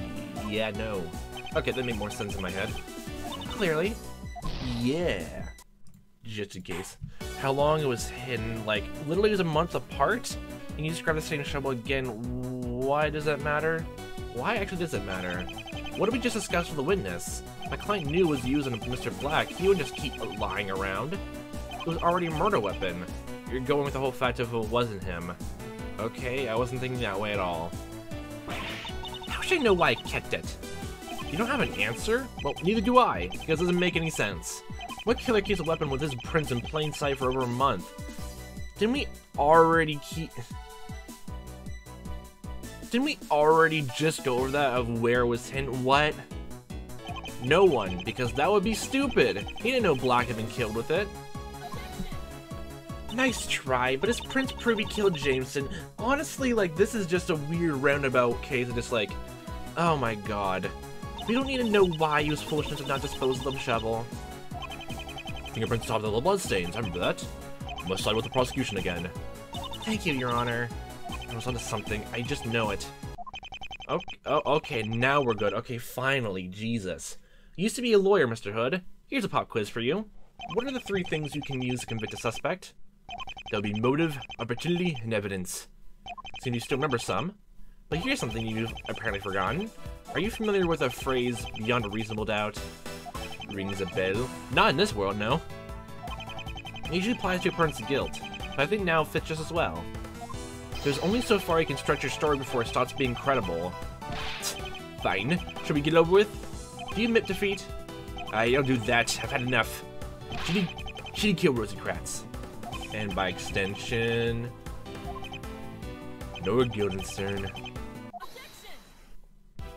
Yeah, no. Okay, that made more sense in my head. Clearly. Yeah. Just in case. How long it was hidden? Like, literally it was a month apart? And you just grab the same shovel again. Why does that matter? Why actually does it matter? What did we just discuss with the witness? My client knew it was using Mr. Black. He wouldn't just keep lying around. It was already a murder weapon. You're going with the whole fact of it wasn't him. Okay, I wasn't thinking that way at all. How should I know why I kept it? You don't have an answer? Well, neither do I, because it doesn't make any sense. What killer keeps a weapon with his prints in plain sight for over a month? Didn't we already just go over that of where it was hidden? What? No one, because that would be stupid. He didn't know Black had been killed with it. Nice try, but his prints prove he killed Jameson. Honestly, like, this is just a weird roundabout case of just like, oh my god. We don't need to know why he was foolish enough to not dispose of the shovel. Fingerprints top of the bloodstains, I remember that. Must side with the prosecution again. Thank you, Your Honor. I was onto something, I just know it. Okay, okay, now we're good. Okay, finally, Jesus. You used to be a lawyer, Mr. Hood. Here's a pop quiz for you. What are the 3 things you can use to convict a suspect? There'll be motive, opportunity, and evidence. Seems you still remember some. But here's something you've apparently forgotten. Are you familiar with the phrase, beyond a reasonable doubt? Rings a bell. Not in this world, no. It usually applies to a person's guilt, but I think now it fits just as well. There's only so far you can stretch your story before it stops being credible. Fine. Should we get over with? Do you admit defeat? I don't do that. I've had enough. She did kill Rosencrantz. And by extension... Nora Guildenstern.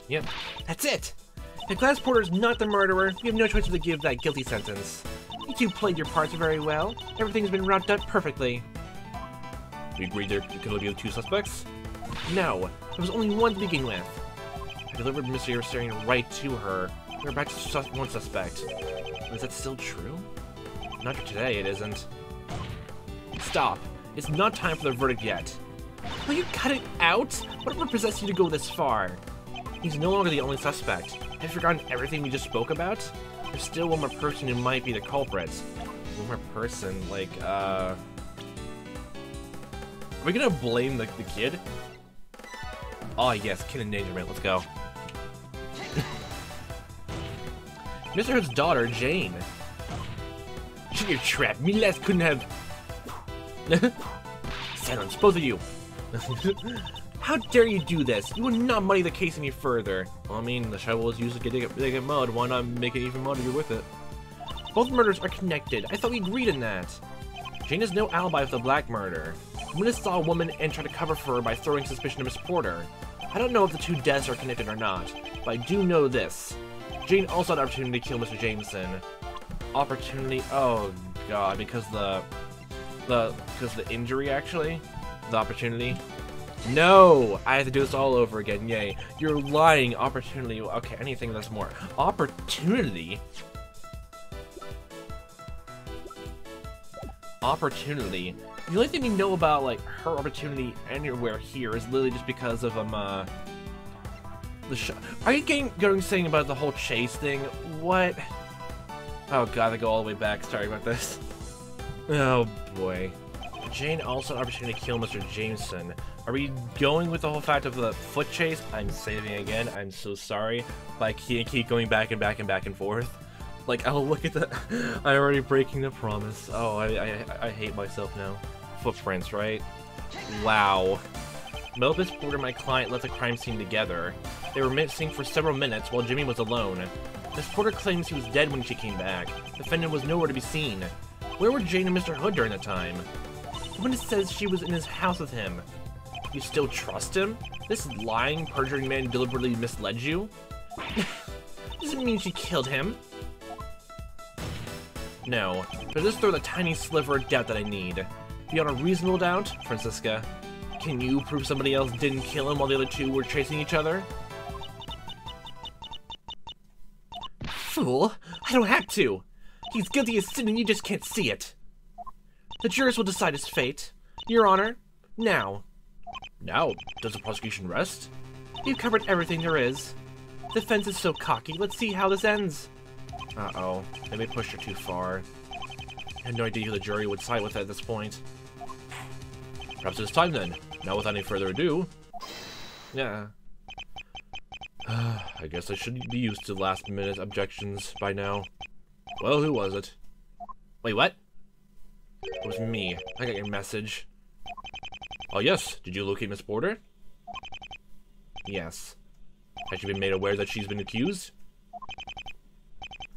Yep, that's it! If Glass Porter's not the murderer, we have no choice but to give that guilty sentence. You two played your parts very well. Everything's been wrapped up perfectly. We agreed there could only be the 2 suspects? No, there was only one to begin with. I delivered Mr. staring right to her. We were back to one suspect. Is that still true? Not for today, it isn't. Stop. It's not time for the verdict yet. Will you cut it out? Whatever possessed you to go this far? He's no longer the only suspect. Have you forgotten everything we just spoke about? There's still one more person who might be the culprit. One more person, like, Are we gonna blame the kid? Oh yes, kid endangerment, let's go. Mr. Hood's daughter, Jane. Shut your trap, me less couldn't have... Silence, both of you. How dare you do this? You would not muddy the case any further. Well, I mean, the shovel was used to get mud. Why not make it even muddier with it? Both murders are connected. I thought we agreed on that. Jane has no alibi for the Black murder. Witness saw a woman and tried to cover for her by throwing suspicion of Miss Porter. I don't know if the 2 deaths are connected or not, but I do know this. Jane also had the opportunity to kill Mr. Jameson. Opportunity? Oh god, because the injury actually? The opportunity? No! I have to do this all over again, yay. You're lying, opportunity. Okay, anything that's more. Opportunity? Opportunity? The only thing we know about, like, her opportunity anywhere here is literally just because of, Are you going saying about the whole chase thing? What? Oh god, they go all the way back. Sorry about this. Oh boy. Jane also had an opportunity to kill Mr. Jameson. Are we going with the whole fact of the foot chase? I'm saving again. I'm so sorry. But I can't keep going back and back and back and forth. Like, oh, look at that. I'm already breaking the promise. Oh, I hate myself now. Footprints, right? Wow. Miss Porter and my client left the crime scene together. They were missing for several minutes while Jimmy was alone. Miss Porter claims he was dead when she came back. The defendant was nowhere to be seen. Where were Jane and Mr. Hood during that time? The witness says she was in his house with him. You still trust him? This lying, perjuring man deliberately misled you? Doesn't mean she killed him. No, but just throw the tiny sliver of doubt that I need. Beyond a reasonable doubt, Francisca, can you prove somebody else didn't kill him while the other 2 were chasing each other? Fool! I don't have to! He's guilty as sin and you just can't see it! The jurors will decide his fate. Your Honor, now. Now? Does the prosecution rest? We've covered everything there is. The defense is so cocky, let's see how this ends. Uh-oh. Maybe pushed her too far. I had no idea who the jury would side with at this point. Perhaps it's time then. Now without any further ado. Yeah. I guess I should be used to last-minute objections by now. Well, who was it? Wait, what? It was me. I got your message. Oh yes, did you locate Miss Porter? Yes. Has she been made aware that she's been accused?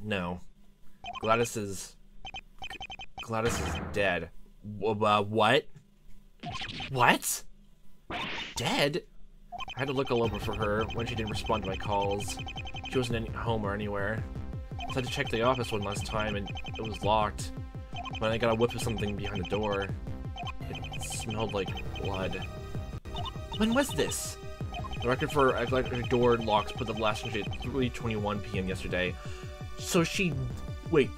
No. Gladys is dead. What? What? Dead? I had to look all over for her when she didn't respond to my calls. She wasn't home or anywhere. I had to check the office one last time and it was locked. When I got a whiff of something behind the door, it smelled like blood. When was this? The record for electric door locks put the last entry at 3:21 p.m. yesterday. So she... Wait.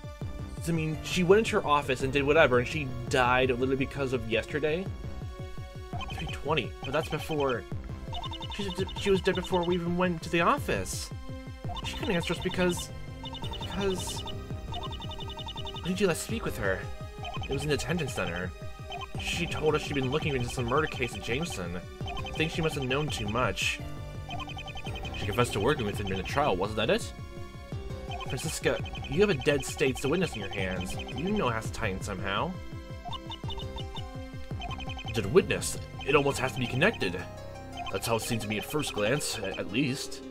I mean, she went into her office and did whatever, and she died literally because of yesterday? 3:20. But that's before... She was dead before we even went to the office. She couldn't answer us because... When did you last speak with her? It was in the detention center. She told us she'd been looking into some murder case at Jameson. I think she must have known too much. She confessed to working with him in a trial, wasn't that it? Francisca, you have a dead state's witness in your hands. You know it has to tie in somehow. Dead witness? It almost has to be connected. That's how it seems to me at first glance, at least.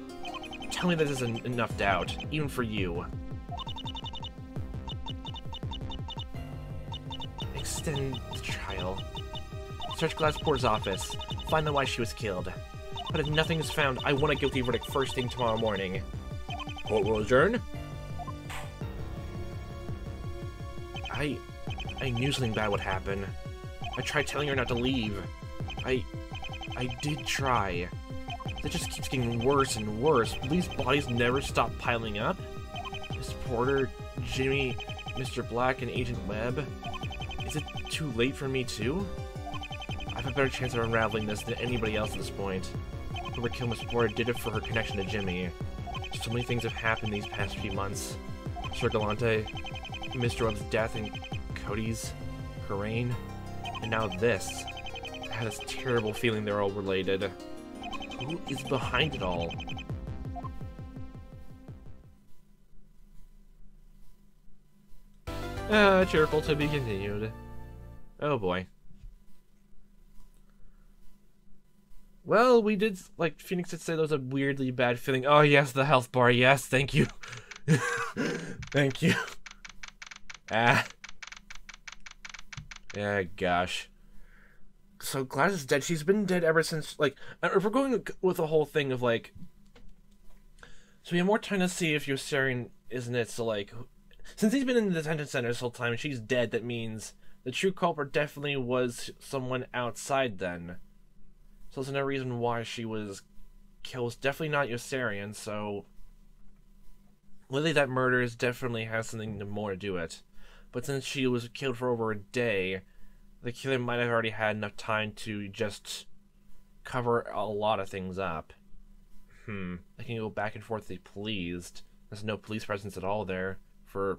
Tell me that isn't enough doubt, even for you. Extend the trial. Search Glassport's office. Find out why she was killed. But if nothing is found, I want a guilty verdict first thing tomorrow morning. Court will adjourn? I knew something bad would happen. I tried telling her not to leave. I did try. It just keeps getting worse and worse. These bodies never stop piling up. Miss Porter, Jimmy, Mr. Black, and Agent Webb. Is it too late for me too? I have a better chance of unraveling this than anybody else at this point. Whoever killed Miss Porter did it for her connection to Jimmy. So many things have happened these past few months. Sir Galante, Mr. Webb's death, and Cody's, Coraine, and now this. I had this terrible feeling they're all related. Who is behind it all? Cheerful to be continued. Oh boy. Well, we did, like, Phoenix did say there was a weirdly bad feeling. Oh yes, the health bar, yes, thank you. Thank you. Ah. Yeah, gosh. So Gladys is dead. She's been dead ever since, like, if we're going with the whole thing of, like, so we have more time to see if Yossarian, isn't it? So, like, since he's been in the detention center this whole time and she's dead, that means the true culprit definitely was someone outside then. So there's no reason why she was killed. It's definitely not Yossarian, so Lily, that murder is definitely has something more to do with it. But since she was killed for over a day, the killer might have already had enough time to just cover a lot of things up. They can go back and forth they pleased. There's no police presence at all there for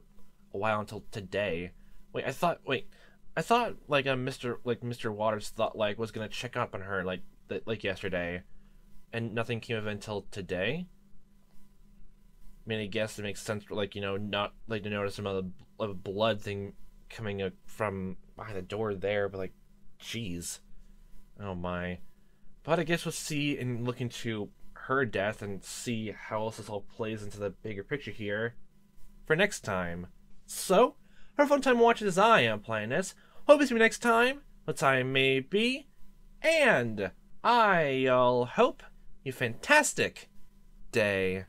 a while until today. I thought like Mr. Waters thought like was gonna check up on her like yesterday, and nothing came of it until today. I mean, I guess it makes sense for, like, you know, not like to notice some of the blood thing coming up from behind the door there, but like, jeez, oh my. But I guess we'll see and look into her death and see how else this all plays into the bigger picture here for next time. So, have a fun time watching as I am playing this. Hope to see you next time, what time may be, and I'll hope you fantastic day.